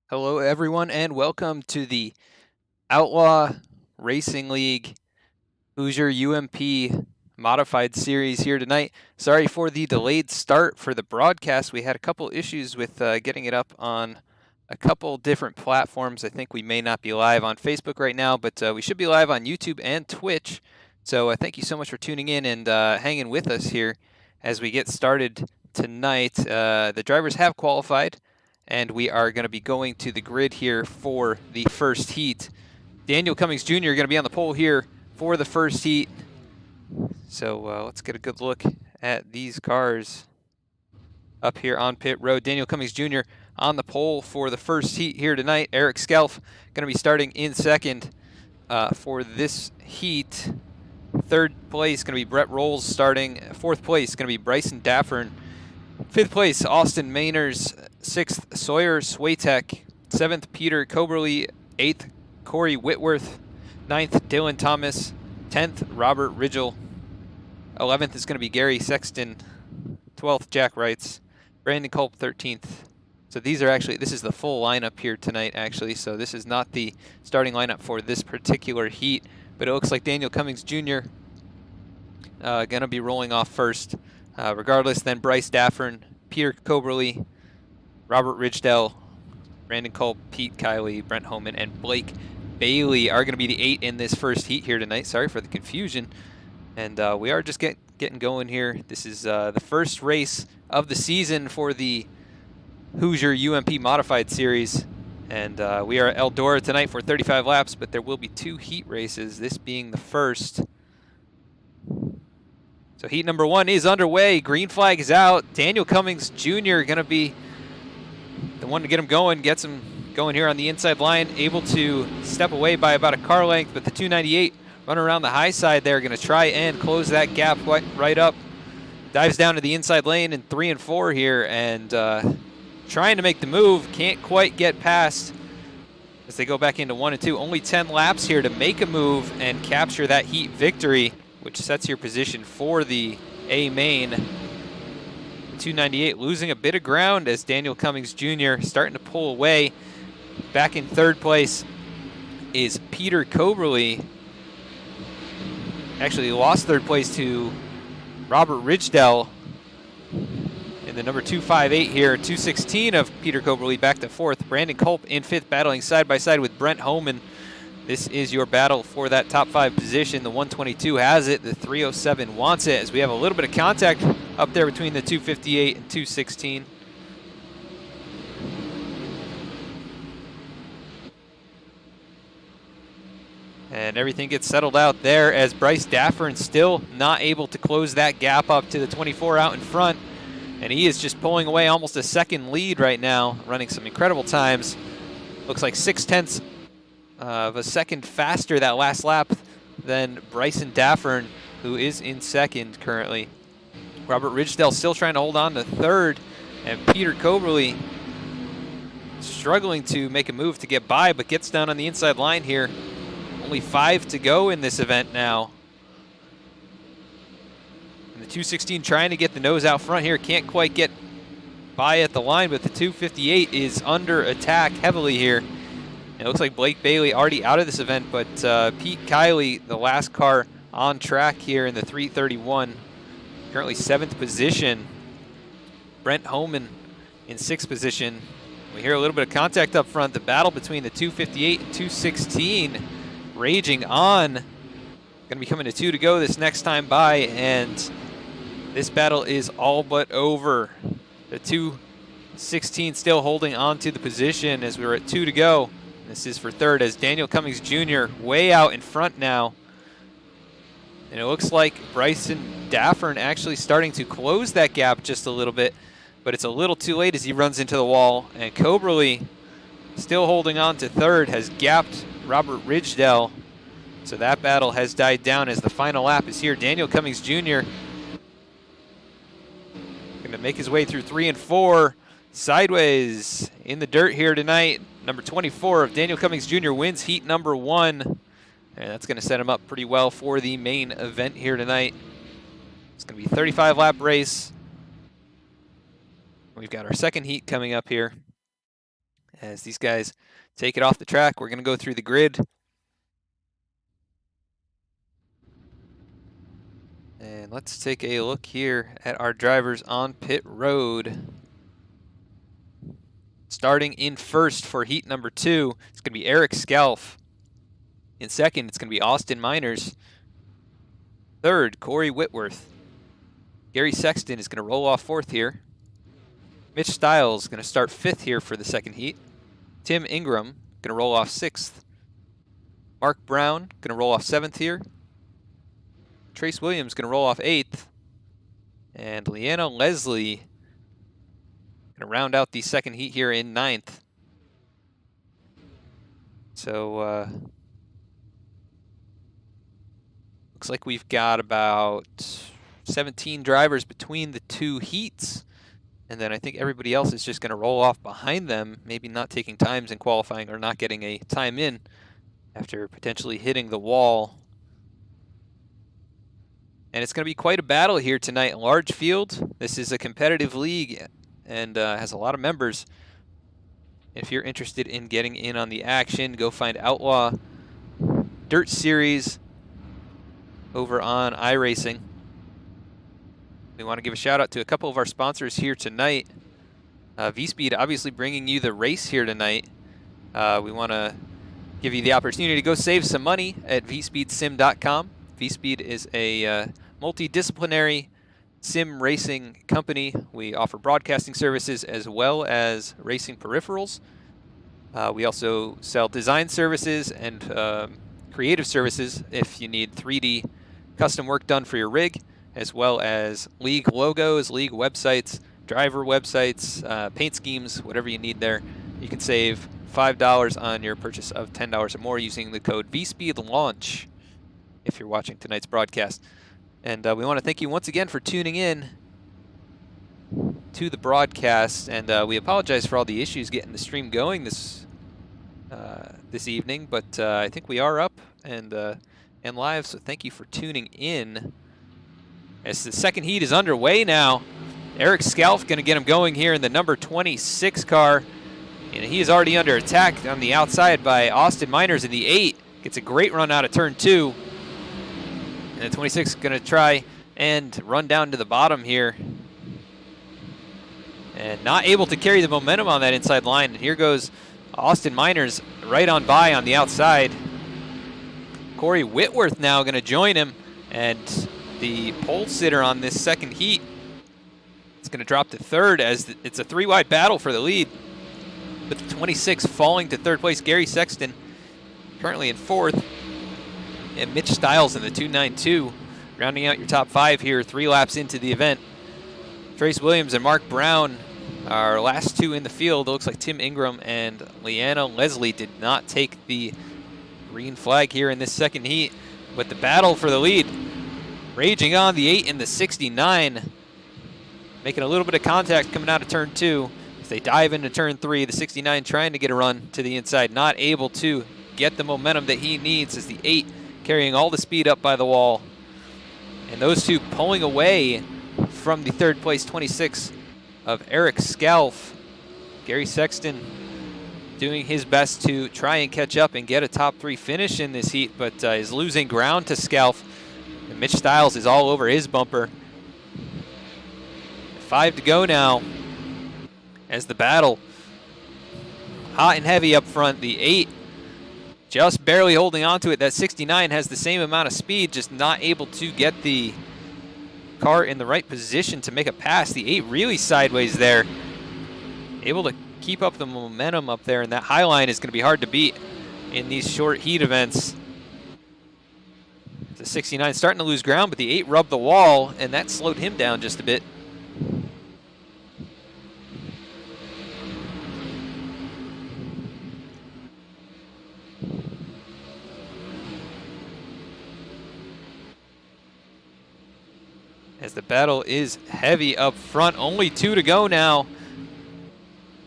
Hello, everyone, and welcome to the Outlaw Racing League Hoosier UMP Modified Series here tonight. Sorry for the delayed start for the broadcast. We had a couple issues with getting it up on a couple different platforms. I think we may not be live on Facebook right now, but we should be live on YouTube and Twitch. So thank you so much for tuning in and hanging with us here as we get started tonight. The drivers have qualified, and we are going to be going to the grid here for the first heat. Daniel Cummings Jr. going to be on the pole here for the first heat. So let's get a good look at these cars up here on pit road. Daniel Cummings Jr. on the pole for the first heat here tonight. Eric Skelf going to be starting in second for this heat. Third place going to be Brett Rolls starting. Fourth place going to be Bryson Daffern. Fifth place, Austin Mainers. Sixth, Sawyer Swatek. Seventh, Peter Coberly. Eighth, Corey Whitworth. Ninth, Dylan Thomas. 10th, Robert Ridgel. 11th is going to be Gary Sexton. 12th, Jack Wrights. Brandon Culp, 13th. So these are actually, this is the full lineup here tonight, actually. So this is not the starting lineup for this particular heat. But it looks like Daniel Cummings Jr. Going to be rolling off first. Regardless, then Bryce Daffern, Peter Coberly, Robert Ridgedale, Brandon Culp, Pete Kiley, Brent Homan, and Blake Bailey are going to be the 8 in this first heat here tonight. Sorry for the confusion. And we are just getting going here. This is the first race of the season for the Hoosier UMP Modified Series. And we are at Eldora tonight for 35 laps, but there will be 2 heat races, this being the first. So heat number 1 is underway. Green flag is out. Daniel Cummings Jr. going to be the one to get him going, gets him going here on the inside line, able to step away by about a car length, but the 298 running around the high side there, going to try and close that gap right up. Dives down to the inside lane in 3 and 4 here, and trying to make the move, can't quite get past as they go back into 1 and 2. Only 10 laps here to make a move and capture that heat victory, which sets your position for the A main. 298 losing a bit of ground as Daniel Cummings Jr. starting to pull away. Back in third place is Peter Coberly. Actually lost third place to Robert Ridgedale in the number 258 here. 216 of Peter Coberly back to fourth. Brandon Culp in fifth, battling side by side with Brent Homan. This is your battle for that top 5 position. The 122 has it. The 307 wants it, as we have a little bit of contact up there between the 258 and 216. And everything gets settled out there as Bryce Daffern still not able to close that gap up to the 24 out in front. And he is just pulling away almost a second lead right now, running some incredible times. Looks like 0.6 of a second faster that last lap than Bryson Daffern, who is in second currently. Robert Ridgedale still trying to hold on to third, and Peter Coberly struggling to make a move to get by, but gets down on the inside line here. Only 5 to go in this event now. And the 216 trying to get the nose out front here, can't quite get by at the line, but the 258 is under attack heavily here. It looks like Blake Bailey already out of this event, but Pete Kiley, the last car on track here in the 331, currently 7th position. Brent Homan in 6th position. We hear a little bit of contact up front. The battle between the 258 and 216 raging on. Going to be coming to 2 to go this next time by, and this battle is all but over. The 216 still holding on to the position as we were at 2 to go. This is for third as Daniel Cummings Jr. way out in front now. And it looks like Bryson Daffern actually starting to close that gap just a little bit, but it's a little too late as he runs into the wall. And Coberly, still holding on to third, has gapped Robert Ridgedale. So that battle has died down as the final lap is here. Daniel Cummings Jr. going to make his way through 3 and 4. Sideways in the dirt here tonight. Number 24 of Daniel Cummings Jr. wins heat number 1. And that's going to set him up pretty well for the main event here tonight. It's going to be a 35-lap race. We've got our second heat coming up here. As these guys take it off the track, we're going to go through the grid. And let's take a look here at our drivers on pit road. Starting in first for heat number 2, it's going to be Eric Scalf. In second, it's going to be Austin Miners. Third, Corey Whitworth. Gary Sexton is going to roll off fourth here. Mitch Stiles is going to start fifth here for the second heat. Tim Ingram going to roll off sixth. Mark Brown going to roll off seventh here. Trace Williams going to roll off eighth. And Leanna Leslie going to round out the second heat here in ninth. So, looks like we've got about 17 drivers between the two heats. And then I think everybody else is just going to roll off behind them, maybe not taking times in qualifying or not getting a time in after potentially hitting the wall. And it's going to be quite a battle here tonight. A large field. This is a competitive league and has a lot of members. If you're interested in getting in on the action, go find Outlaw Dirt Series over on iRacing. We want to give a shout out to a couple of our sponsors here tonight. V-Speed obviously bringing you the race here tonight. We want to give you the opportunity to go save some money at vspeedsim.com. V-Speed is a multidisciplinary sim racing company. We offer broadcasting services as well as racing peripherals. We also sell design services and creative services if you need 3D custom work done for your rig, as well as league logos, league websites, driver websites, paint schemes, whatever you need there. You can save $5 on your purchase of $10 or more using the code VSpeedLaunch if you're watching tonight's broadcast. And we want to thank you once again for tuning in to the broadcast. And we apologize for all the issues getting the stream going this evening, but I think we are up and live, so thank you for tuning in. As the second heat is underway now, Eric Scalf going to get him going here in the number 26 car. And he is already under attack on the outside by Austin Miners in the 8. Gets a great run out of turn 2. And the 26 is going to try and run down to the bottom here. And not able to carry the momentum on that inside line. And here goes Austin Miners right on by on the outside. Corey Whitworth now going to join him. And the pole sitter on this second heat is going to drop to third as it's a 3-wide battle for the lead. With the 26 falling to third place, Gary Sexton currently in fourth. And Mitch Stiles in the 292, rounding out your top 5 here 3 laps into the event. Trace Williams and Mark Brown are last 2 in the field. It looks like Tim Ingram and Leanna Leslie did not take the green flag here in this second heat. But the battle for the lead raging on, the 8 and the 69. Making a little bit of contact coming out of turn 2. As they dive into turn 3, the 69 trying to get a run to the inside. Not able to get the momentum that he needs as the 8 carrying all the speed up by the wall. And those two pulling away from the third place 26 of Eric Scalf. Gary Sexton doing his best to try and catch up and get a top 3 finish in this heat, but is losing ground to Scalf. And Mitch Stiles is all over his bumper. 5 to go now as the battle hot and heavy up front. The 8 just barely holding on to it. That 69 has the same amount of speed, just not able to get the car in the right position to make a pass. The 8 really sideways there. Able to keep up the momentum up there, and that high line is going to be hard to beat in these short heat events. The 69 starting to lose ground, but the 8 rubbed the wall, and that slowed him down just a bit. As the battle is heavy up front. Only 2 to go now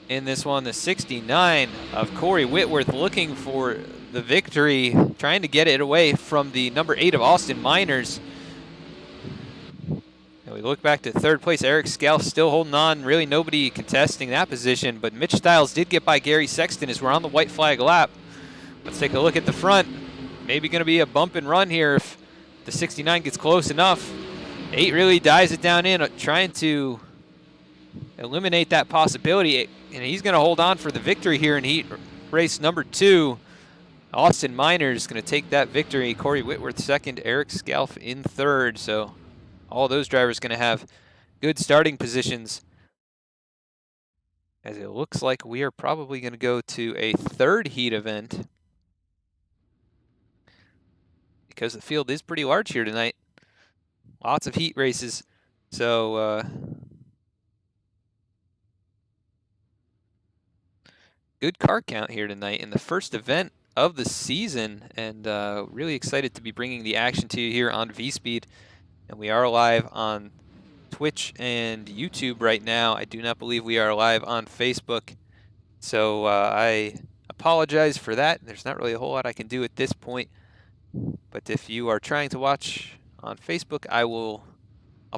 in this one. The 69 of Corey Whitworth looking for the victory, trying to get it away from the number 8 of Austin Miners. we look back to third place. Eric Scalf still holding on. Really nobody contesting that position, but Mitch Stiles did get by Gary Sexton as we're on the white flag lap. Let's take a look at the front. Maybe going to be a bump and run here if the 69 gets close enough. 8 really dives it down in, trying to eliminate that possibility, and he's going to hold on for the victory here in heat race number 2. Austin Minor is going to take that victory. Corey Whitworth second, Eric Scalf in third. So all those drivers going to have good starting positions, as it looks like we are probably going to go to a third heat event because the field is pretty large here tonight. Lots of heat races. So good car count here tonight in the first event of the season, and really excited to be bringing the action to you here on V-Speed. And we are live on Twitch and YouTube right now. I do not believe we are live on Facebook, so I apologize for that. There's not really a whole lot I can do at this point, but if you are trying to watch on Facebook, I'll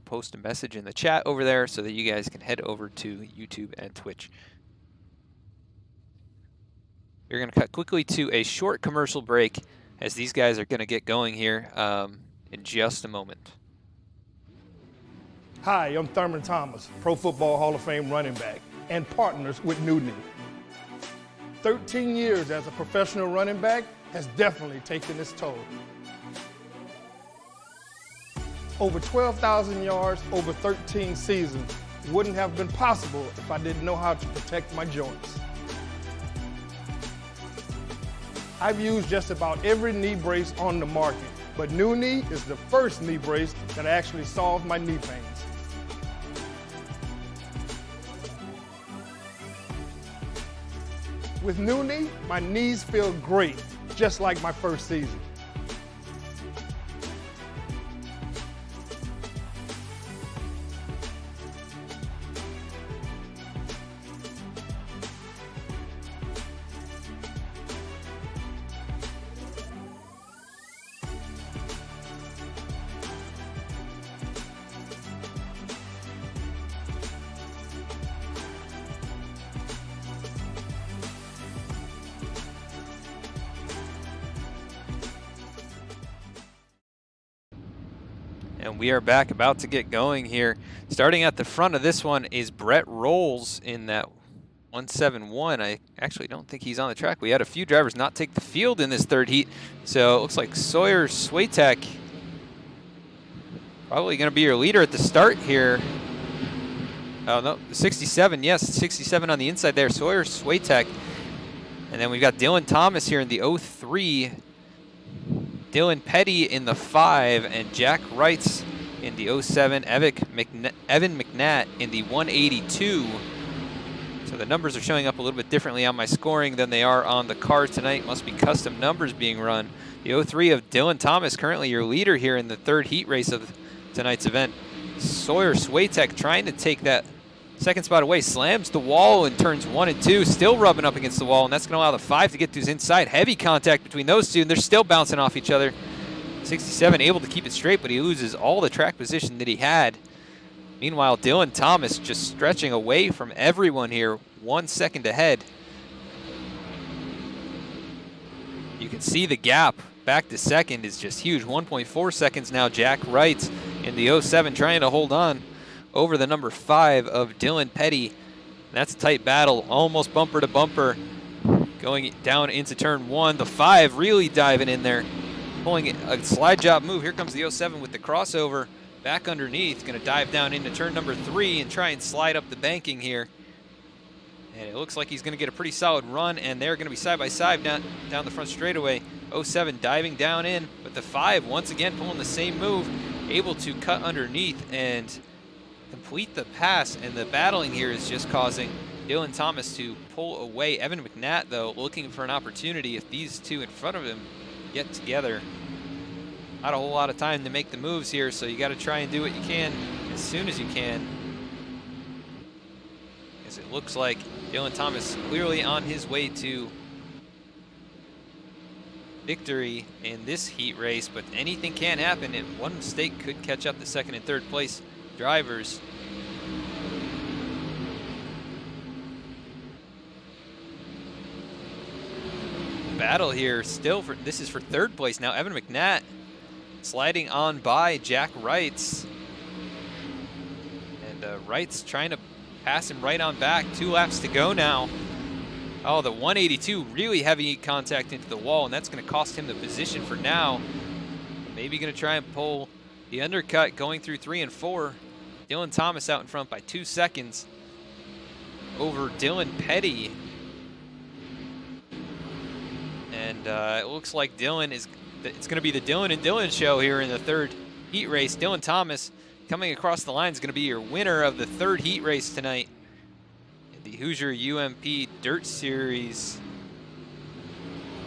post a message in the chat over there so that you guys can head over to YouTube and Twitch. We're going to cut quickly to a short commercial break as these guys are going to get going here in just a moment. Hi, I'm Thurman Thomas, Pro Football Hall of Fame running back and partners with New Knee. 13 years as a professional running back has definitely taken its toll. Over 12,000 yards over 13 seasons wouldn't have been possible if I didn't know how to protect my joints. I've used just about every knee brace on the market, but New Knee is the first knee brace that actually solved my knee pains. With New Knee, my knees feel great, just like my first season. And we are back, about to get going here. Starting at the front of this one is Brett Rolls in that 171. I actually don't think he's on the track. We had a few drivers not take the field in this third heat. So it looks like Sawyer Swatek probably going to be your leader at the start here. Oh, no, 67, yes, 67 on the inside there, Sawyer Swatek. And then we've got Dylan Thomas here in the 03. Dylan Petty in the 5, and Jack Wrights in the 07. Evan McNatt in the 182. So the numbers are showing up a little bit differently on my scoring than they are on the car tonight. Must be custom numbers being run. The 03 of Dylan Thomas, currently your leader here in the third heat race of tonight's event. Sawyer Swatek trying to take that second spot away, slams the wall in turns 1 and 2, still rubbing up against the wall, and that's going to allow the 5 to get to his inside. Heavy contact between those two, and they're still bouncing off each other. 67 able to keep it straight, but he loses all the track position that he had. Meanwhile, Dylan Thomas just stretching away from everyone here, 1 second ahead. You can see the gap back to second is just huge. 1.4 seconds now. Jack Wright in the 07 trying to hold on over the number 5 of Dylan Petty. That's a tight battle, almost bumper to bumper. Going down into turn 1. The 5 really diving in there, pulling a slide job move. Here comes the 07 with the crossover back underneath. Going to dive down into turn number 3 and try and slide up the banking here. And it looks like he's going to get a pretty solid run, and they're going to be side by side down the front straightaway. 07 diving down in, but the 5 once again pulling the same move, able to cut underneath and complete the pass. And the battling here is just causing Dylan Thomas to pull away. Evan McNatt, though, looking for an opportunity if these two in front of him get together. Not a whole lot of time to make the moves here, so you got to try and do what you can as soon as you can. As it looks like Dylan Thomas clearly on his way to victory in this heat race, but anything can happen, and one mistake could catch up the second and third place drivers. Battle here still for, this is for third place now. Evan McNatt sliding on by Jack Wrights. And Wrights trying to pass him right on back. 2 laps to go now. Oh, the 182, really heavy contact into the wall, and that's going to cost him the position for now. Maybe going to try and pull the undercut going through 3 and 4. Dylan Thomas out in front by 2 seconds over Dylan Petty. And it looks like Dylan is, it's going to be the Dylan and Dylan show here in the third heat race. Dylan Thomas coming across the line is going to be your winner of the third heat race tonight. The Hoosier UMP Dirt Series.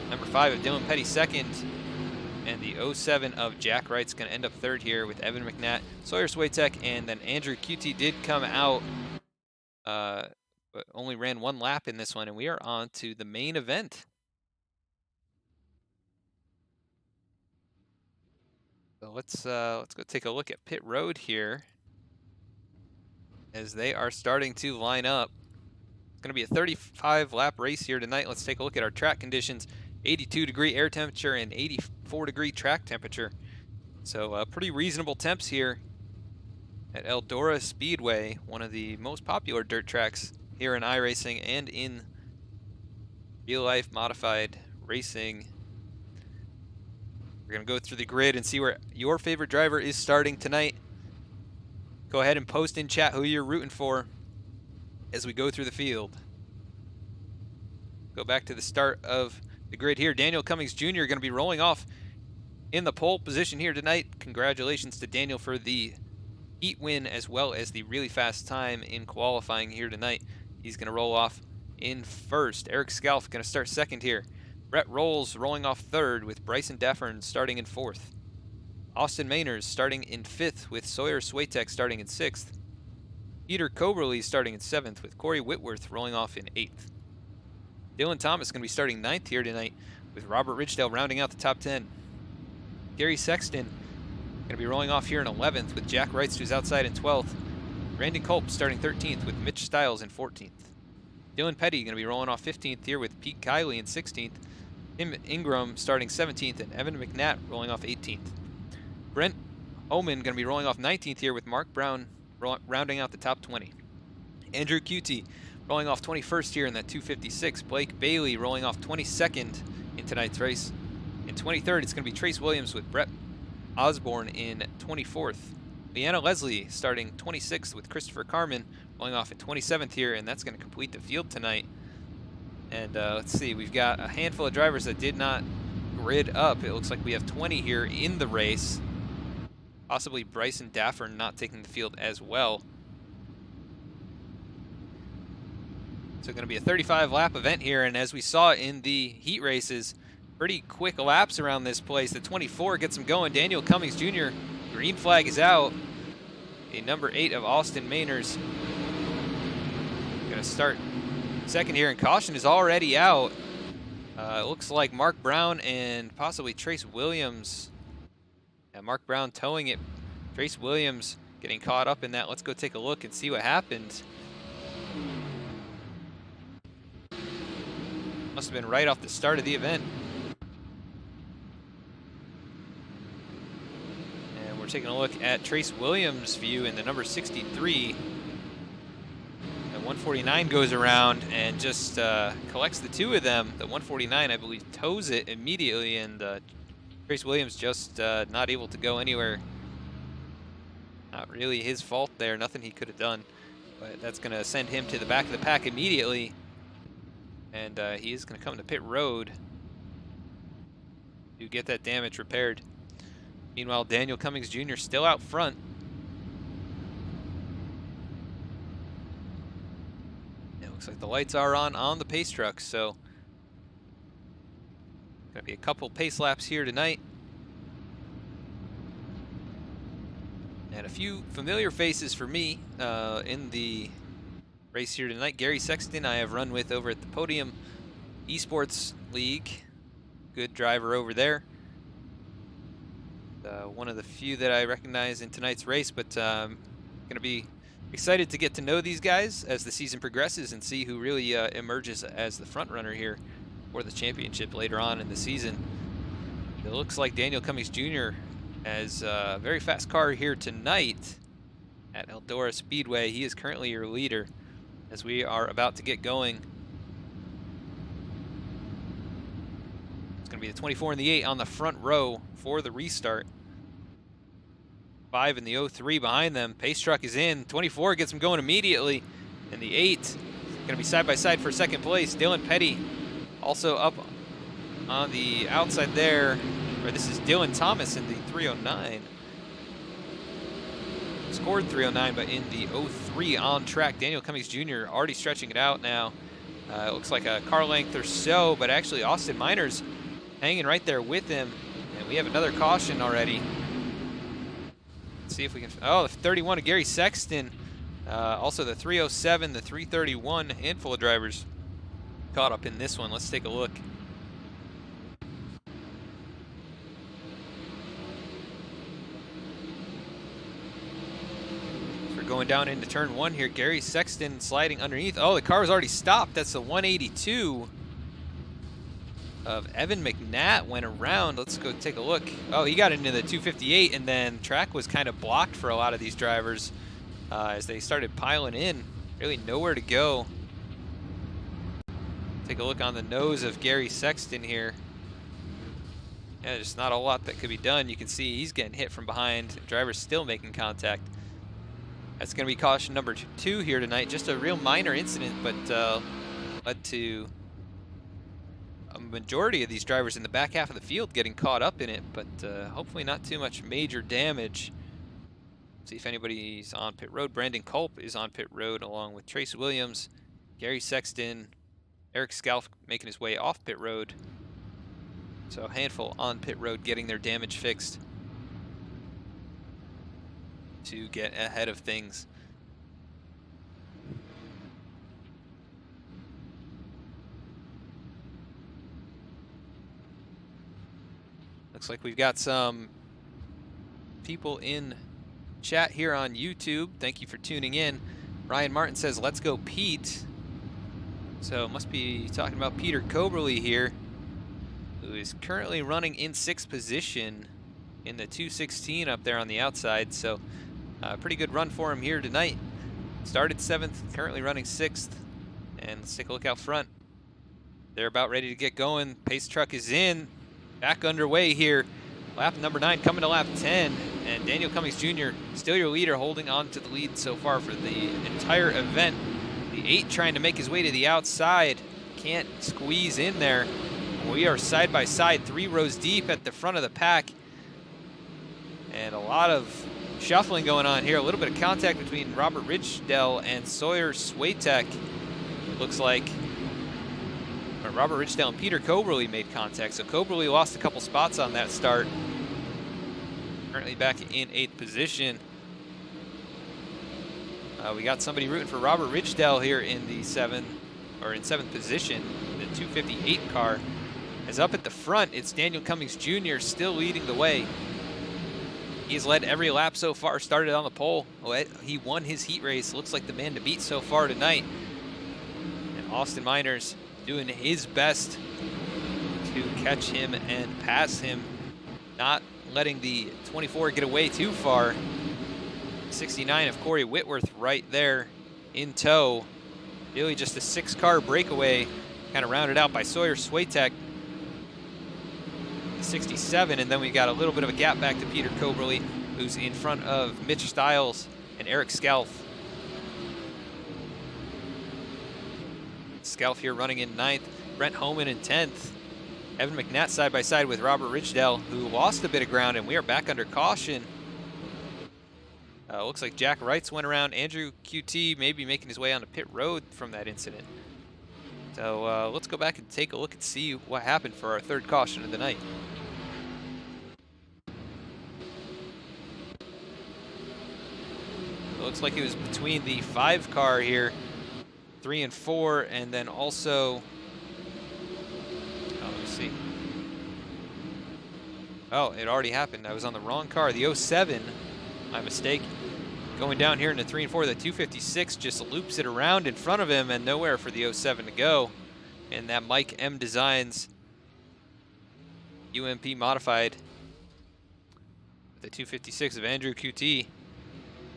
Number 5 of Dylan Petty second. And the 07 of Jack Wright's going to end up third here with Evan McNatt, Sawyer Swiatek, and then Andrew QT did come out, but only ran 1 lap in this one, and we are on to the main event. So let's go take a look at pit road here as they are starting to line up. It's going to be a 35 lap race here tonight. Let's take a look at our track conditions. 82-degree air temperature and 84-degree track temperature. So pretty reasonable temps here at Eldora Speedway, one of the most popular dirt tracks here in iRacing and in real-life modified racing. We're going to go through the grid and see where your favorite driver is starting tonight. Go ahead and post in chat who you're rooting for as we go through the field. Go back to the start of the grid here. Daniel Cummings Jr. going to be rolling off in the pole position here tonight. Congratulations to Daniel for the heat win as well as the really fast time in qualifying here tonight. He's going to roll off in first. Eric Scalf going to start second here. Brett Rolls rolling off third with Bryson Daffern starting in fourth. Austin Mainers starting in fifth with Sawyer Swiatek starting in sixth. Peter Coberly starting in seventh with Corey Whitworth rolling off in eighth. Dylan Thomas going to be starting 9th here tonight with Robert Ridgedale rounding out the top 10. Gary Sexton going to be rolling off here in 11th with Jack Wrights, who's outside in 12th. Brandon Culp starting 13th with Mitch Stiles in 14th. Dylan Petty going to be rolling off 15th here with Pete Kiley in 16th. Tim Ingram starting 17th and Evan McNatt rolling off 18th. Brent Oman going to be rolling off 19th here with Mark Brown rounding out the top 20. Andrew QT rolling off 21st here in that 256. Blake Bailey rolling off 22nd in tonight's race. In 23rd, it's going to be Trace Williams with Brett Osborne in 24th. Leanna Leslie starting 26th with Christopher Carmen rolling off in 27th here, and that's going to complete the field tonight. And let's see, we've got a handful of drivers that did not grid up. It looks like we have 20 here in the race. Possibly Bryson Daffern not taking the field as well. So going to be a 35 lap event here, and as we saw in the heat races, pretty quick laps around this place. The 24 gets them going. Daniel Cummings Jr., green flag is out. A number 8 of Austin Mainers going to start second here, and caution is already out. It looks like Mark Brown and possibly Trace Williams. Yeah, Mark Brown towing it. Trace Williams getting caught up in that. Let's go take a look and see what happened. Must have been right off the start of the event. And we're taking a look at Trace Williams' view in the number 63. And 149 goes around and just collects the 2 of them. The 149, I believe, tows it immediately, and Trace Williams just not able to go anywhere. Not really his fault there, nothing he could have done. But that's going to send him to the back of the pack immediately. And he is going to come to pit road to get that damage repaired. Meanwhile, Daniel Cummings Jr. still out front. It looks like the lights are on the pace truck, so going to be a couple pace laps here tonight. And a few familiar faces for me in the race here tonight. Gary Sexton I have run with over at the Podium Esports League. Good driver over there. One of the few that I recognize in tonight's race, but going to be excited to get to know these guys as the season progresses and see who really emerges as the front runner here for the championship later on in the season. It looks like Daniel Cummings Jr. has a very fast car here tonight at Eldora Speedway. He is currently your leader as we are about to get going. It's going to be the 24 and the 8 on the front row for the restart. 5 in the 03 behind them. Pace truck is in. 24 gets them going immediately. And the 8 is going to be side by side for second place. Dylan Petty also up on the outside there. Or this is Dylan Thomas in the 309. Scored 309, but in the 03 on track. Daniel Cummings Jr. already stretching it out now. It looks like a car length or so, but actually Austin Miners hanging right there with him. And we have another caution already. Let's see if we can. Oh, the 31 of Gary Sexton. Also the 307, the 331, handful of drivers caught up in this one. Let's take a look. So we're going down into turn 1 here. Gary Sexton sliding underneath. Oh, the car was already stopped. That's the 182 of Evan McNatt went around. Let's go take a look. Oh, he got into the 258, and then track was kind of blocked for a lot of these drivers as they started piling in. Really nowhere to go. Take a look on the nose of Gary Sexton here. Yeah, there's not a lot that could be done. You can see he's getting hit from behind. The driver's still making contact. That's going to be caution number 2 here tonight. Just a real minor incident, but led to a majority of these drivers in the back half of the field getting caught up in it, but hopefully not too much major damage. See if anybody's on pit road. Brandon Culp is on pit road along with Trace Williams, Gary Sexton, Eric Scalf making his way off pit road. So a handful on pit road getting their damage fixed to get ahead of things. Looks like we've got some people in chat here on YouTube. Thank you for tuning in. Ryan Martin says, let's go Pete. So must be talking about Peter Coberly here, who is currently running in 6th position in the 216 up there on the outside. So pretty good run for him here tonight. Started 7th, currently running 6th. And let's take a look out front. They're about ready to get going. Pace truck is in. Back underway here. Lap number 9 coming to lap 10. And Daniel Cummings Jr. still your leader, holding on to the lead so far for the entire event. The 8 trying to make his way to the outside. Can't squeeze in there. We are side by side, 3 rows deep at the front of the pack. And a lot of shuffling going on here. A little bit of contact between Robert Ridgedale and Sawyer Swatek. Looks like Robert Ridgedale and Peter Coberly made contact. So Coberly lost a couple spots on that start. Currently back in 8th position. We got somebody rooting for Robert Ridgedale here in the 7th position. The 258 car is up at the front. It's Daniel Cummings Jr. still leading the way. He's led every lap so far, started on the pole. He won his heat race. Looks like the man to beat so far tonight. And Austin Miners doing his best to catch him and pass him, not letting the 24 get away too far. 69 of Corey Whitworth right there in tow. Really just a 6-car breakaway, kind of rounded out by Sawyer Swatek. 67, and then we got a little bit of a gap back to Peter Coberly, who's in front of Mitch Stiles and Eric Scalf. Scalf here running in 9th, Brent Homan in 10th. Evan McNatt side by side with Robert Ridgedale, who lost a bit of ground, and we are back under caution. Looks like Jack Wrights went around. Andrew QT maybe making his way onto pit road from that incident. So let's go back and take a look and see what happened for our 3rd caution of the night. It looks like it was between the 5 car here, 3 and 4, and then also, let me see. Oh, it already happened. I was on the wrong car. The 07, my mistake. Going down here into 3 and 4, the 256 just loops it around in front of him and nowhere for the 07 to go. And that Mike M Designs UMP modified with the 256 of Andrew QT.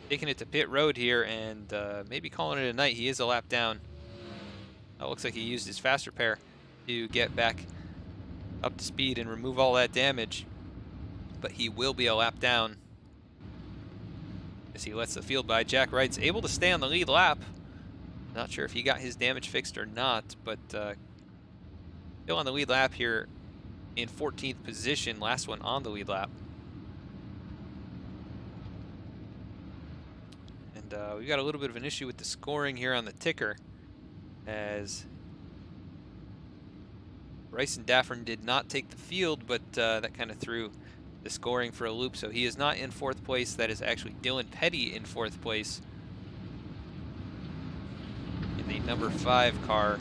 Taking it to pit road here and maybe calling it a night. He is a lap down. It looks like he used his fast repair to get back up to speed and remove all that damage. But he will be a lap down as he lets the field by. Jack Wright's able to stay on the lead lap. Not sure if he got his damage fixed or not, but still on the lead lap here in 14th position. Last one on the lead lap. And we've got a little bit of an issue with the scoring here on the ticker, as Bryson Daffern did not take the field, but that kind of threw the scoring for a loop. So he is not in 4th place. That is actually Dylan Petty in 4th place in the number 5 car.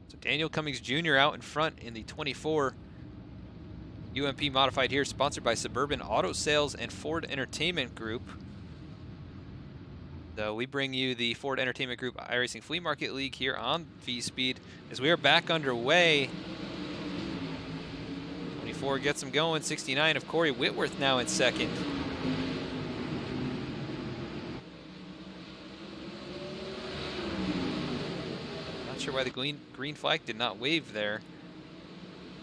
So Daniel Cummings Jr. out in front in the 24. UMP modified here, sponsored by Suburban Auto Sales and Ford Entertainment Group. So we bring you the Ford Entertainment Group iRacing Flea Market League here on V-Speed as we are back underway. 24 gets him going. 69 of Corey Whitworth now in 2nd. Not sure why the green flag did not wave there.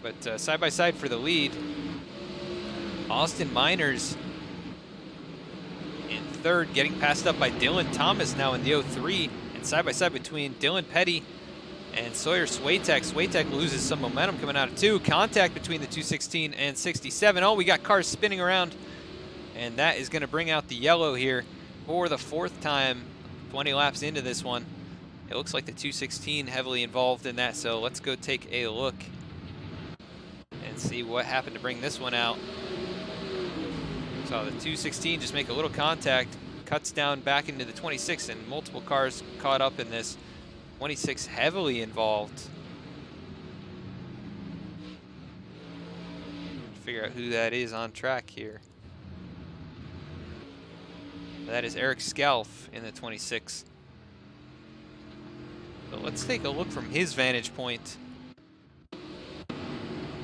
But side by side for the lead. Austin Miners in 3rd, getting passed up by Dylan Thomas now in the 03. And side by side between Dylan Petty and Sawyer Swatek. Swatek loses some momentum coming out of 2. Contact between the 216 and 67. Oh, we got cars spinning around. And that is going to bring out the yellow here for the 4th time, 20 laps into this one. It looks like the 216 heavily involved in that, so let's go take a look and see what happened to bring this one out. Saw the 216 just make a little contact, cuts down back into the 26, and multiple cars caught up in this. 26 heavily involved. Figure out who that is on track here. That is Eric Scalf in the 26. So let's take a look from his vantage point.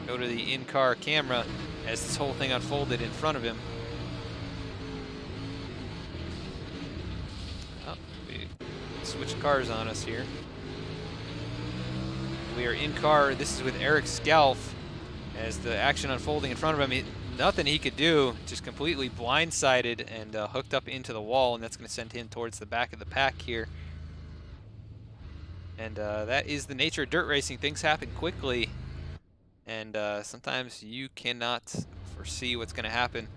Go to the in-car camera as this whole thing unfolded in front of him. Oh, we switched cars on us here. We are in car. This is with Eric Scalf as the action unfolding in front of him. Nothing he could do, just completely blindsided and hooked up into the wall, and that's going to send him towards the back of the pack here. And that is the nature of dirt racing. Things happen quickly. And sometimes you cannot foresee what's going to happen.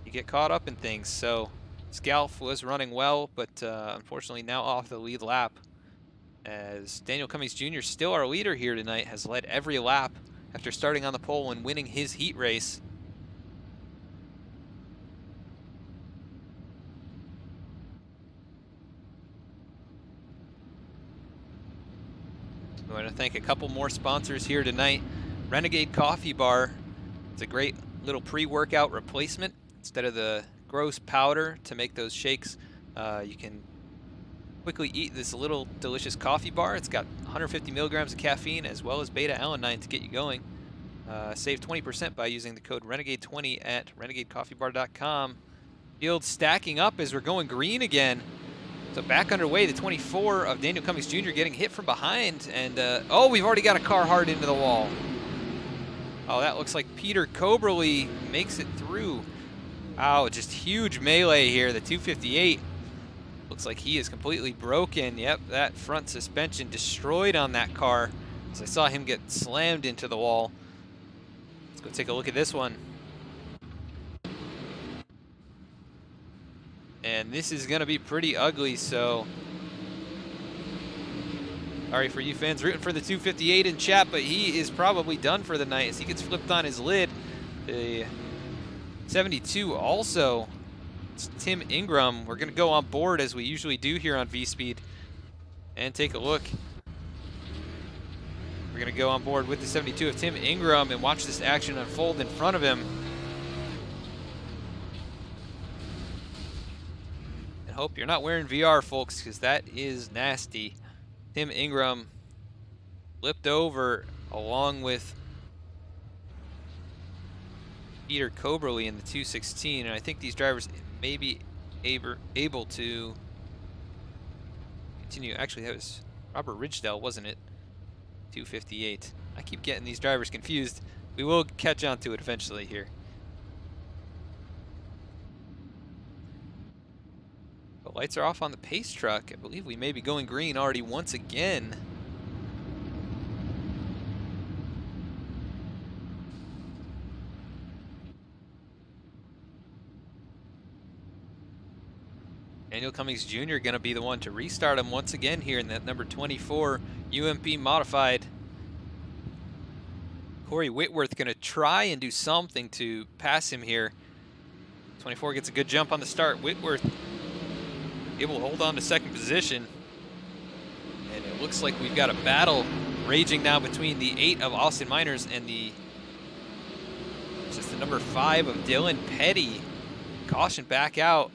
You get caught up in things. So Scalf was running well, but unfortunately now off the lead lap. As Daniel Cummings Jr., still our leader here tonight, has led every lap after starting on the pole and winning his heat race. I want to thank a couple more sponsors here tonight. Renegade Coffee Bar. It's a great little pre-workout replacement. Instead of the gross powder to make those shakes, you can quickly eat this little delicious coffee bar. It's got 150 milligrams of caffeine as well as beta-alanine to get you going. Save 20% by using the code Renegade20 at renegadecoffeebar.com. Field stacking up as we're going green again. So back underway, the 24 of Daniel Cummings Jr. getting hit from behind. And, oh, we've already got a car hard into the wall. Oh, that looks like Peter Coberly makes it through. Wow, just huge melee here. The 258 looks like he is completely broken. Yep, that front suspension destroyed on that car. So I saw him get slammed into the wall. Let's go take a look at this one. And this is going to be pretty ugly, so sorry for you fans rooting for the 258 in chat, but he is probably done for the night as he gets flipped on his lid. The 72 also, it's Tim Ingram. We're going to go on board as we usually do here on V-Speed and take a look. We're going to go on board with the 72 of Tim Ingram and watch this action unfold in front of him. hope you're not wearing VR, folks, because that is nasty. Tim Ingram flipped over along with Peter Coberly in the 216, and I think these drivers may be able to continue. Actually, that was Robert Ridgedale, wasn't it? 258. I keep getting these drivers confused. We will catch on to it eventually here. The lights are off on the pace truck. I believe we may be going green already once again. Daniel Cummings Jr. going to be the one to restart him once again here in that number 24 UMP modified. Corey Whitworth going to try and do something to pass him here. 24 gets a good jump on the start. Whitworth able to hold on to second position. And it looks like we've got a battle raging now between the 8 of Austin Miners and the number 5 of Dylan Petty. Caution back out.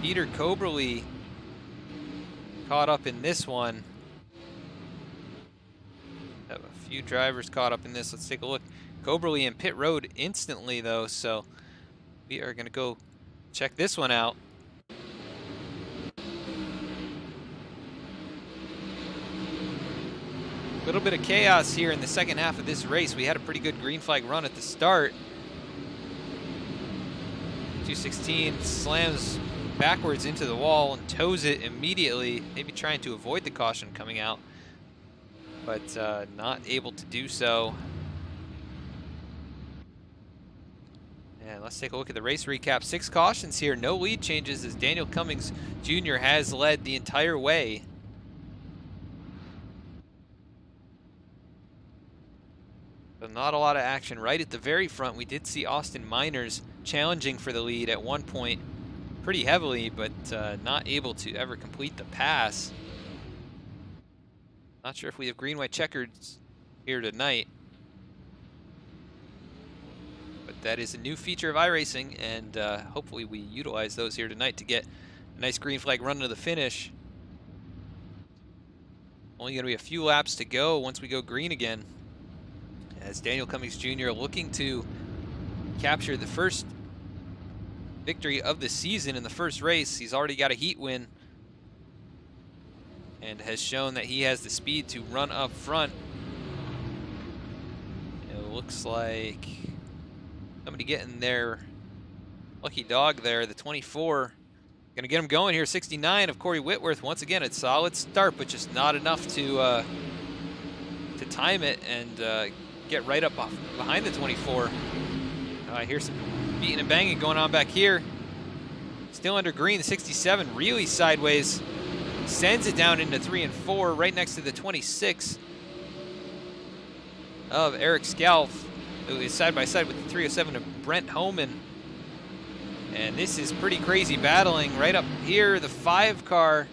Peter Coberly caught up in this one. Have a few drivers caught up in this. Let's take a look. Coberly in pit road instantly though, so we are gonna go check this one out. A little bit of chaos here in the second half of this race. We had a pretty good green flag run at the start. 216 slams backwards into the wall and tows it immediately, maybe trying to avoid the caution coming out, but not able to do so. And let's take a look at the race recap. 6 cautions here, no lead changes as Daniel Cummings Jr. has led the entire way. So not a lot of action right at the very front. We did see Austin Miners challenging for the lead at one point pretty heavily, but not able to ever complete the pass. Not sure if we have green-white checkers here tonight, but that is a new feature of iRacing, and hopefully we utilize those here tonight to get a nice green flag run to the finish. Only going to be a few laps to go once we go green again, as Daniel Cummings Jr. looking to capture the first victory of the season in the first race. He's already got a heat win and has shown that he has the speed to run up front. It looks like somebody getting their lucky dog there. The 24 gonna get him going here. 69 of Corey Whitworth. Once again, it's a solid start, but just not enough to time it and get right up behind the 24. I hear some beating and banging going on back here. Still under green. The 67 really sideways. Sends it down into 3 and 4 right next to the 26 of Eric Scalf, who is side by side with the 307 of Brent Homan. And this is pretty crazy battling right up here. The 5 car.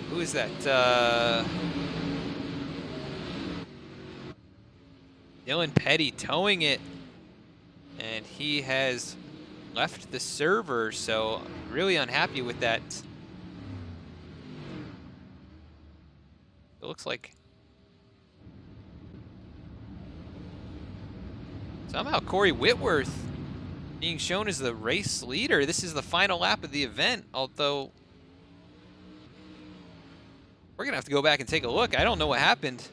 Who is that? Dylan Petty towing it. And he has left the server, so really unhappy with that. It looks like somehow Corey Whitworth being shown as the race leader. This is the final lap of the event, although we're gonna have to go back and take a look. I don't know what happened.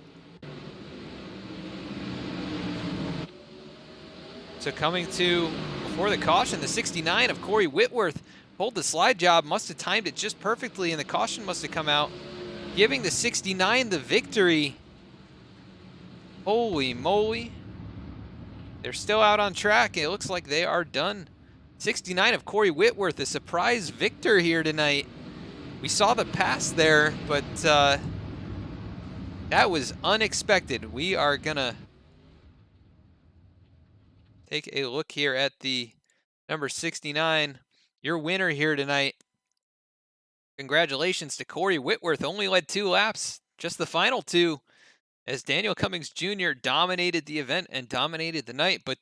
So coming to before the caution, the 69 of Corey Whitworth pulled the slide job, must have timed it just perfectly, and the caution must have come out, giving the 69 the victory. Holy moly. They're still out on track. It looks like they are done. 69 of Corey Whitworth, a surprise victor here tonight. We saw the pass there, but that was unexpected. We are gonna take a look here at the number 69, your winner here tonight. Congratulations to Corey Whitworth. Only led 2 laps, just the final 2, as Daniel Cummings Jr. dominated the event and dominated the night, but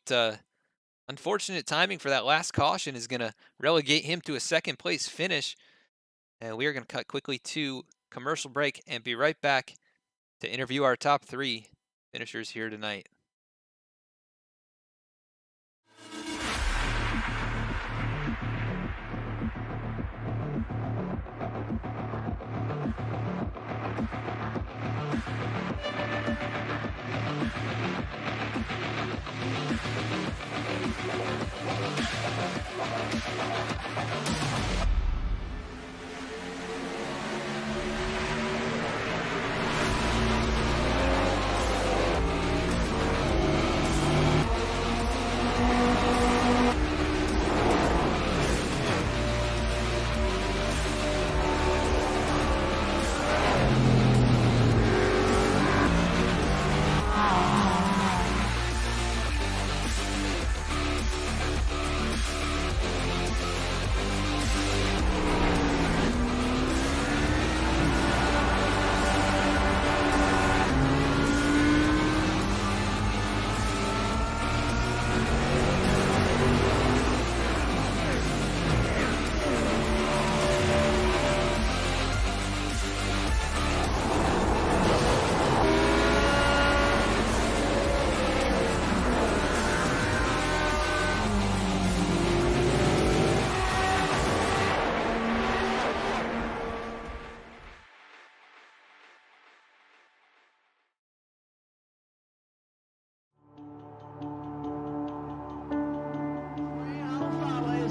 Unfortunate timing for that last caution is going to relegate him to a second place finish. And we are going to cut quickly to commercial break and be right back to interview our top 3 finishers here tonight.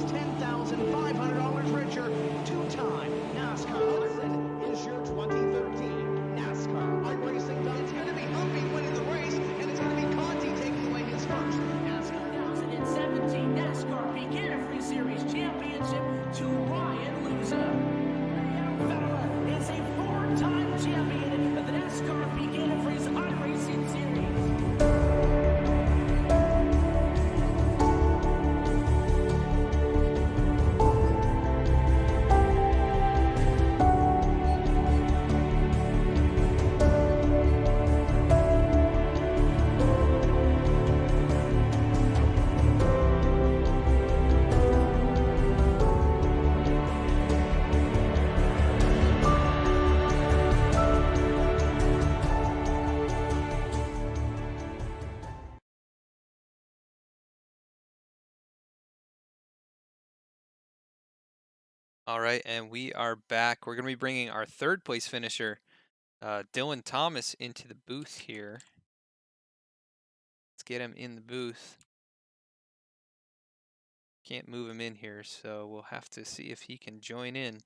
$10,500 richer. Two-time NASCAR pilot is your 2013 NASCAR iRacing. It's going to be Humpy winning the race, and it's going to be Conti taking away his first NASCAR 2017 NASCAR Beginner Free Series Championship to Ryan Luza. Federer is a four-time champion of the NASCAR Beginner Free iRacing Series. All right, and we are back. We're going to be bringing our third place finisher, Dylan Thomas, into the booth here. Let's get him in the booth. Can't move him in here, so we'll have to see if he can join in.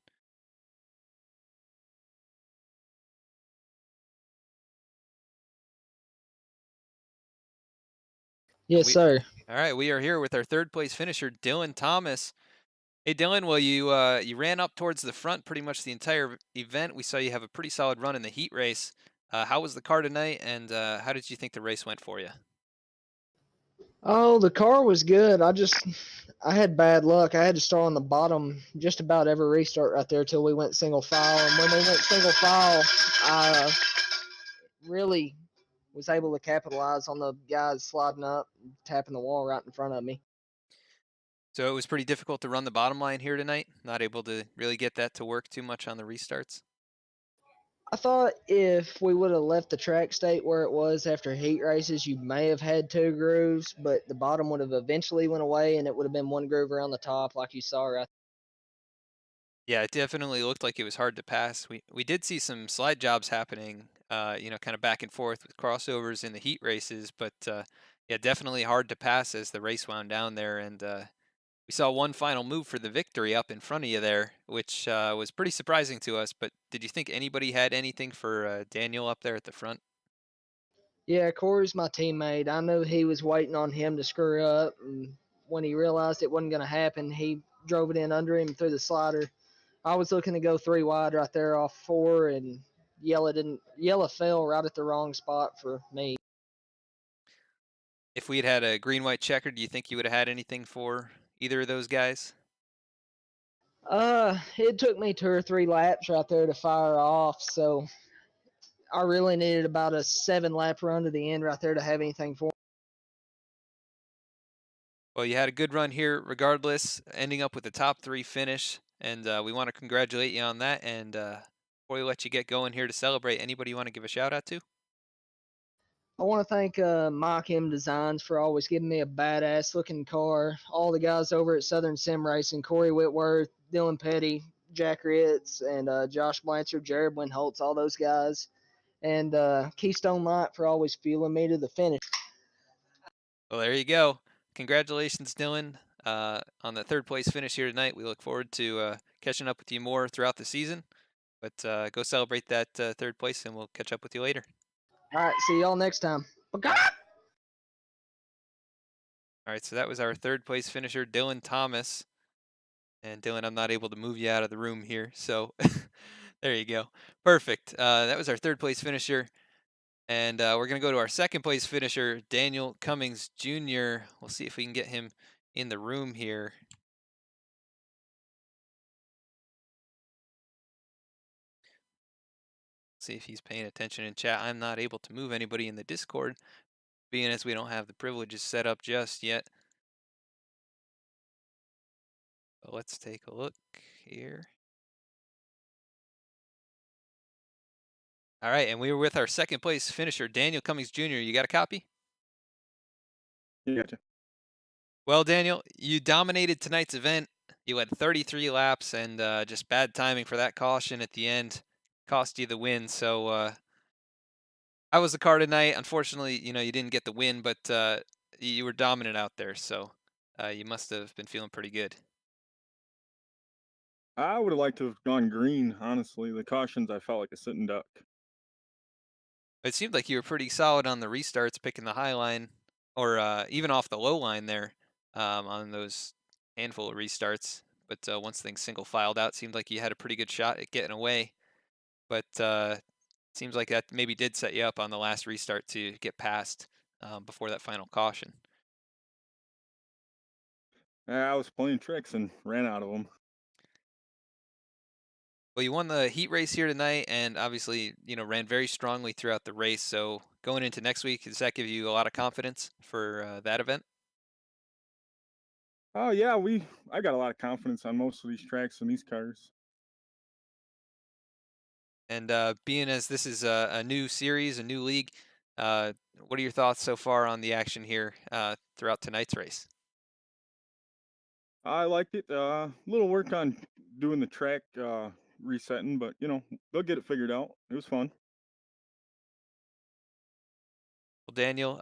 Yes, sir. All right, we are here with our third place finisher, Dylan Thomas. Hey, Dylan, well, you ran up towards the front pretty much the entire event. We saw you have a pretty solid run in the heat race. How was the car tonight, and how did you think the race went for you? Oh, the car was good. I had bad luck. I had to start on the bottom just about every restart right there till we went single file. And when we went single file, I really was able to capitalize on the guys sliding up and tapping the wall right in front of me. So it was pretty difficult to run the bottom line here tonight. Not able to really get that to work too much on the restarts. I thought if we would have left the track state where it was after heat races, you may have had two grooves, but the bottom would have eventually went away, and it would have been one groove around the top like you saw right. Yeah, it definitely looked like it was hard to pass. We did see some slide jobs happening, kind of back and forth with crossovers in the heat races, but yeah, definitely hard to pass as the race wound down there. And we saw one final move for the victory up in front of you there, which was pretty surprising to us. But did you think anybody had anything for Daniel up there at the front? Yeah, Corey's my teammate. I knew he was waiting on him to screw up, and when he realized it wasn't going to happen, he drove it in under him through the slider. I was looking to go three wide right there off four, and Yella fell right at the wrong spot for me. If we had had a green-white checker, do you think you would have had anything for either of those guys? It took me 2 or 3 laps right there to fire off, so I really needed about a 7-lap run to the end right there to have anything for. Well, you had a good run here regardless, ending up with the top 3 finish, and we want to congratulate you on that. And before we let you get going here to celebrate, anybody you want to give a shout out to? I want to thank Mike M Designs for always giving me a badass looking car. All the guys over at Southern Sim Racing, Corey Whitworth, Dylan Petty, Jack Ritz, and Josh Blanchard, Jared Winholtz, all those guys. And Keystone Light for always fueling me to the finish. Well, there you go. Congratulations, Dylan, on the 3rd place finish here tonight. We look forward to catching up with you more throughout the season. But go celebrate that 3rd place, and we'll catch up with you later. All right, see y'all next time. All right, so that was our 3rd place finisher, Dylan Thomas. And Dylan, I'm not able to move you out of the room here, so there you go. Perfect. That was our 3rd place finisher. And we're going to go to our 2nd place finisher, Daniel Cummings Jr. We'll see if we can get him in the room here. See if he's paying attention in chat. I'm not able to move anybody in the Discord, being as we don't have the privileges set up just yet. But let's take a look here. All right, and we were with our 2nd place finisher, Daniel Cummings Jr. You got a copy? Yeah, gotcha. Well, Daniel, you dominated tonight's event. You led 33 laps, and just bad timing for that caution at the end cost you the win. So I was the car tonight. Unfortunately, you didn't get the win, but you were dominant out there. So you must have been feeling pretty good. I would have liked to have gone green, honestly. The cautions, I felt like a sitting duck. It seemed like you were pretty solid on the restarts, picking the high line, or even off the low line there on those handful of restarts. But once things single filed out, seemed like you had a pretty good shot at getting away. But seems like that maybe did set you up on the last restart to get past before that final caution. I was playing tricks and ran out of them. Well, you won the heat race here tonight, and obviously, ran very strongly throughout the race. So going into next week, does that give you a lot of confidence for that event? Oh yeah, I got a lot of confidence on most of these tracks and these cars. And being as this is a new series, a new league, what are your thoughts so far on the action here throughout tonight's race? I liked it. Little work on doing the track resetting, but they'll get it figured out. It was fun. Well, Daniel,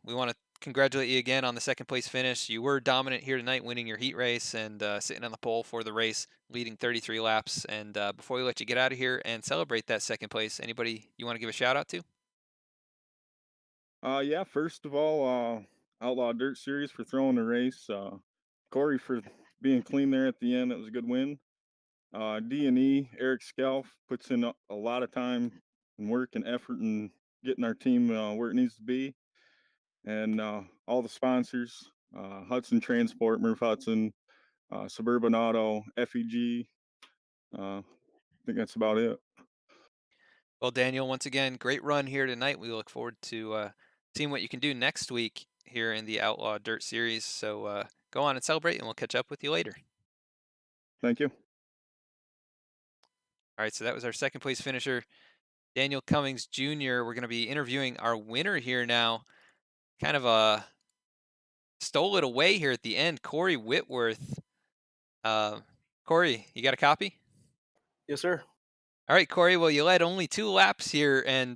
we want to congratulate you again on the 2nd place finish. You were dominant here tonight, winning your heat race and sitting on the pole for the race, leading 33 laps. And before we let you get out of here and celebrate that 2nd place, anybody you want to give a shout out to? Yeah, first of all, Outlaw Dirt Series for throwing the race. Corey for being clean there at the end. That was a good win. D&E, Eric Scalf puts in a lot of time and work and effort in getting our team where it needs to be. And all the sponsors, Hudson Transport, Murph Hudson, Suburban Auto, FEG. I think that's about it. Well, Daniel, once again, great run here tonight. We look forward to seeing what you can do next week here in the Outlaw Dirt Series. So go on and celebrate, and we'll catch up with you later. Thank you. All right, so that was our 2nd place finisher, Daniel Cummings Jr. We're going to be interviewing our winner here now. Kind of stole it away here at the end, Corey Whitworth. Corey, you got a copy? Yes, sir. All right, Corey. Well, you led only 2 laps here, and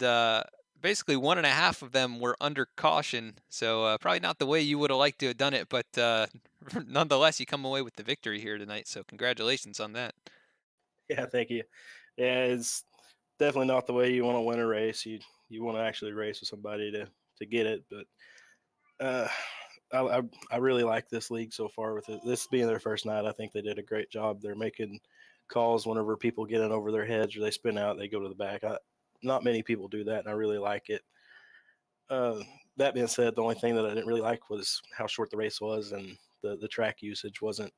basically 1.5 of them were under caution. So probably not the way you would have liked to have done it, but nonetheless, you come away with the victory here tonight. So congratulations on that. Yeah, thank you. Yeah, it's definitely not the way you want to win a race. You want to actually race with somebody to get it. But I really like this league so far. With it, this being their first night, I think they did a great job. They're making calls whenever people get in over their heads or they spin out, they go to the back. Not many people do that, and I really like it. That being said, the only thing that I didn't really like was how short the race was, and the track usage wasn't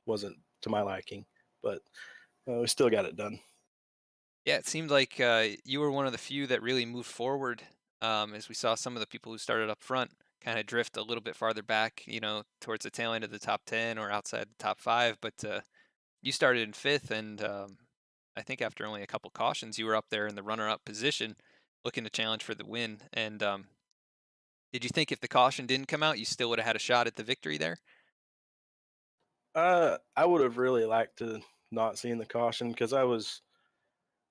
to my liking. But we still got it done. Yeah, it seemed like you were one of the few that really moved forward as we saw some of the people who started up front kind of drift a little bit farther back, towards the tail end of the top 10 or outside the top 5. But you started in 5th, and I think after only a couple cautions, you were up there in the runner-up position, looking to challenge for the win. And did you think if the caution didn't come out, you still would have had a shot at the victory there? I would have really liked to not seen the caution because I was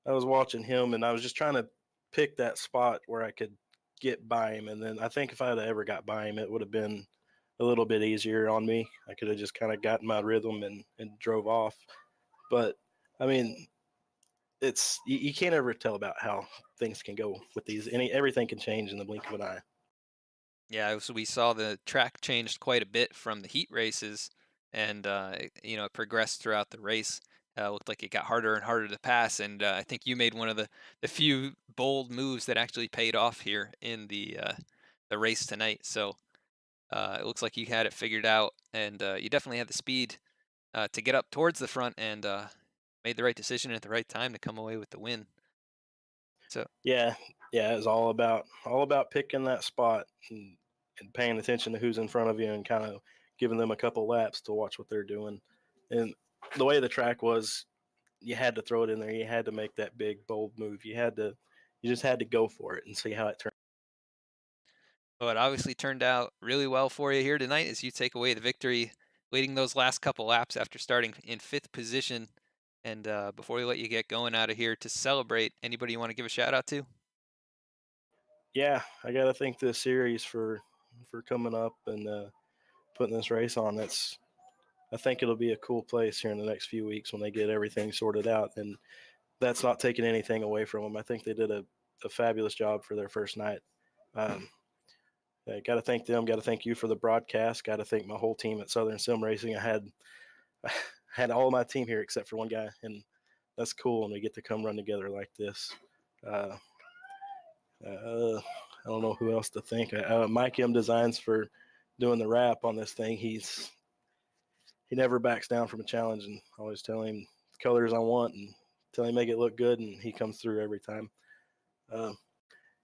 watching him and I was just trying to pick that spot where I could get by him. And then I think if I had ever got by him, it would have been a little bit easier on me. I could have just kind of gotten my rhythm and drove off. But I mean, you can't ever tell about how things can go with these. Everything can change in the blink of an eye. Yeah, so we saw the track changed quite a bit from the heat races, and it progressed throughout the race. Looked like it got harder and harder to pass, and I think you made one of the few bold moves that actually paid off here in the race tonight. So it looks like you had it figured out, and you definitely had the speed to get up towards the front, and made the right decision at the right time to come away with the win. So Yeah, yeah, it was all about picking that spot and paying attention to who's in front of you and kind of giving them a couple laps to watch what they're doing. And the way the track was, you had to throw it in there. You had to make that big bold move. You just had to go for it and see how it turned. Well, it obviously turned out really well for you here tonight as you take away the victory, leading those last couple laps after starting in 5th position. And before we let you get going out of here to celebrate, anybody you want to give a shout out to? Yeah, I got to thank the series for coming up and putting this race on. I think it'll be a cool place here in the next few weeks when they get everything sorted out. And that's not taking anything away from them. I think they did a fabulous job for their first night. I got to thank them. Got to thank you for the broadcast. Got to thank my whole team at Southern Sim Racing. I had all of my team here except for one guy, and that's cool when we get to come run together like this. Uh, I don't know who else to thank. Mike M Designs for doing the wrap on this thing. He never backs down from a challenge, and I always tell him the colors I want and tell him make it look good, and he comes through every time. Got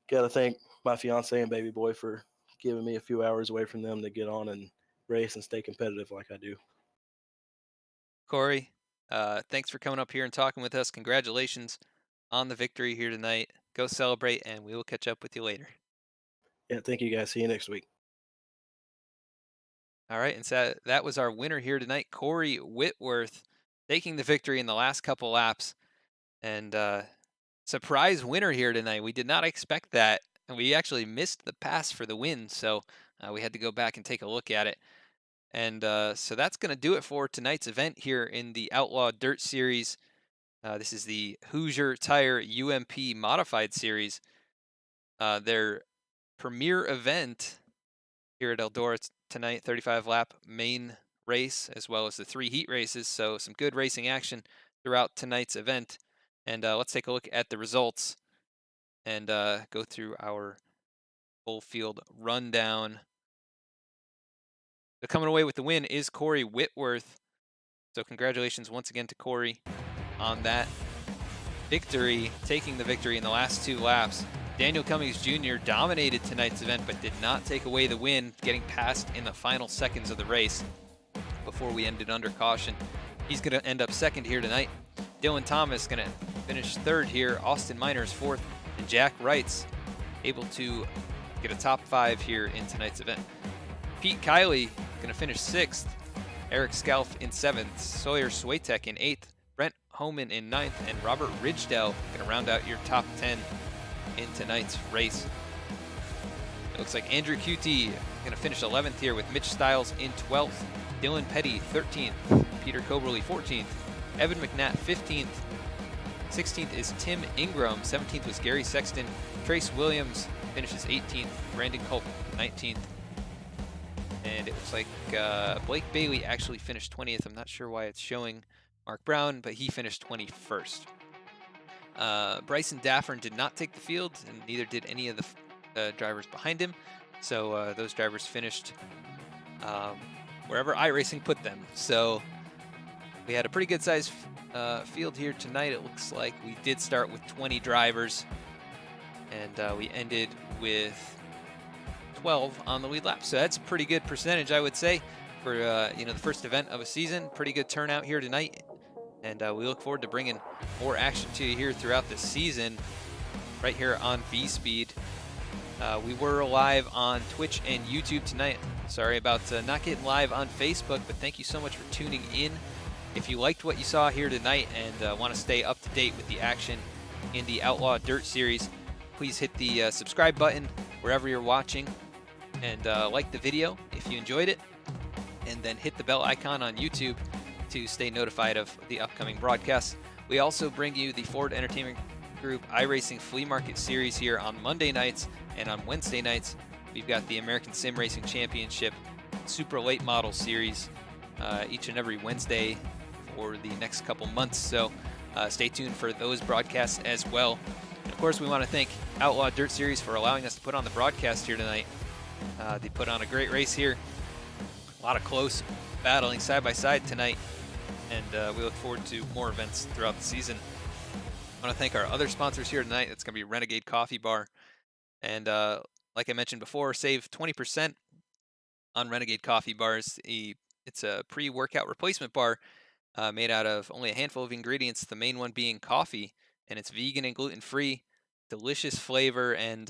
to thank my fiance and baby boy for giving me a few hours away from them to get on and race and stay competitive like I do. Corey, thanks for coming up here and talking with us. Congratulations on the victory here tonight. Go celebrate, and we will catch up with you later. Yeah, thank you guys. See you next week. All right, and so that was our winner here tonight, Corey Whitworth, taking the victory in the last couple laps. And surprise winner here tonight. We did not expect that. And we actually missed the pass for the win, so we had to go back and take a look at it. And so that's going to do it for tonight's event here in the Outlaw Dirt Series. This is the Hoosier Tire UMP Modified Series. Their premier event here at Eldora tonight, 35-lap main race, as well as the 3 heat races. So some good racing action throughout tonight's event. And let's take a look at the results and go through our full field rundown. So coming away with the win is Corey Whitworth. So congratulations once again to Corey on that victory, taking the victory in the last 2 laps. Daniel Cummings Jr. dominated tonight's event, but did not take away the win, getting passed in the final seconds of the race before we ended under caution. He's going to end up 2nd here tonight. Dylan Thomas going to finish 3rd here. Austin Miners 4th, and Jack Wright's able to get a top 5 here in tonight's event. Pete Kiley going to finish 6th. Eric Scalf in 7th. Sawyer Swatek in 8th. Brent Homan in 9th. And Robert Ridgedale going to round out your top 10 in tonight's race. It looks like Andrew QT going to finish 11th here with Mitch Stiles in 12th. Dylan Petty 13th. Peter Coberly 14th. Evan McNatt 15th. 16th is Tim Ingram. 17th was Gary Sexton. Trace Williams finishes 18th. Brandon Culp 19th. And it looks like Blake Bailey actually finished 20th. I'm not sure why it's showing Mark Brown, but he finished 21st. Bryson Daffern did not take the field, and neither did any of the drivers behind him. So those drivers finished wherever iRacing put them. So we had a pretty good sized field here tonight. It looks like we did start with 20 drivers, and we ended with 12 on the lead lap. So that's a pretty good percentage, I would say, for the first event of a season. Pretty good turnout here tonight, and we look forward to bringing more action to you here throughout the season, right here on V-Speed. We were live on Twitch and YouTube tonight. Sorry about not getting live on Facebook, but thank you so much for tuning in. If you liked what you saw here tonight and want to stay up to date with the action in the Outlaw Dirt Series, please hit the subscribe button wherever you're watching, and like the video if you enjoyed it, and then hit the bell icon on YouTube to stay notified of the upcoming broadcasts. We also bring you the Ford Entertainment Group iRacing Flea Market Series here on Monday nights, and on Wednesday nights we've got the American Sim Racing Championship Super Late Model Series each and every Wednesday for the next couple months. So stay tuned for those broadcasts as well. And of course, we want to thank Outlaw Dirt Series for allowing us to put on the broadcast here tonight. They put on a great race here. A lot of close battling side by side tonight, and we look forward to more events throughout the season. I want to thank our other sponsors here tonight. That's going to be Renegade Coffee Bar. And like I mentioned before, save 20% on Renegade Coffee Bars. It's a pre-workout replacement bar made out of only a handful of ingredients, the main one being coffee, and it's vegan and gluten-free, delicious flavor, and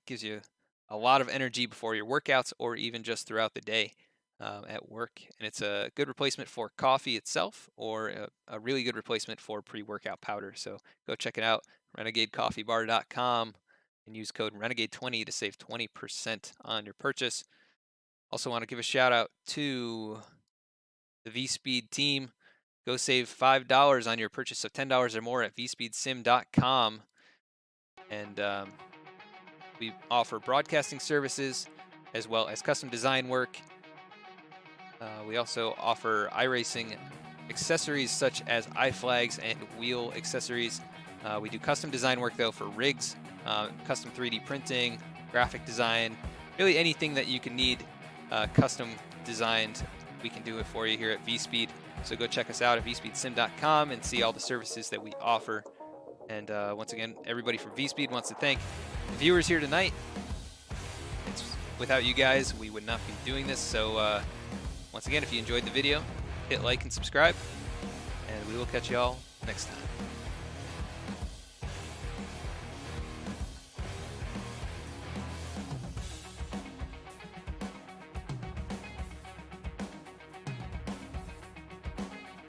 gives you a lot of energy before your workouts or even just throughout the day at work. And it's a good replacement for coffee itself, or a really good replacement for pre-workout powder. So go check it out, renegadecoffeebar.com, and use code Renegade20 to save 20% on your purchase. Also want to give a shout out to the V-Speed team. Go save $5 on your purchase of $10 or more at vspeedsim.com. And we offer broadcasting services as well as custom design work. We also offer iRacing accessories such as iFlags and wheel accessories. We do custom design work though for rigs, custom 3D printing, graphic design, really anything that you can need custom designed, we can do it for you here at V-Speed. So go check us out at vspeedsim.com and see all the services that we offer. And once again, everybody from V-Speed wants to thank the viewers here tonight. Without you guys, we would not be doing this. So once again, if you enjoyed the video, hit like and subscribe, and we will catch you all next time.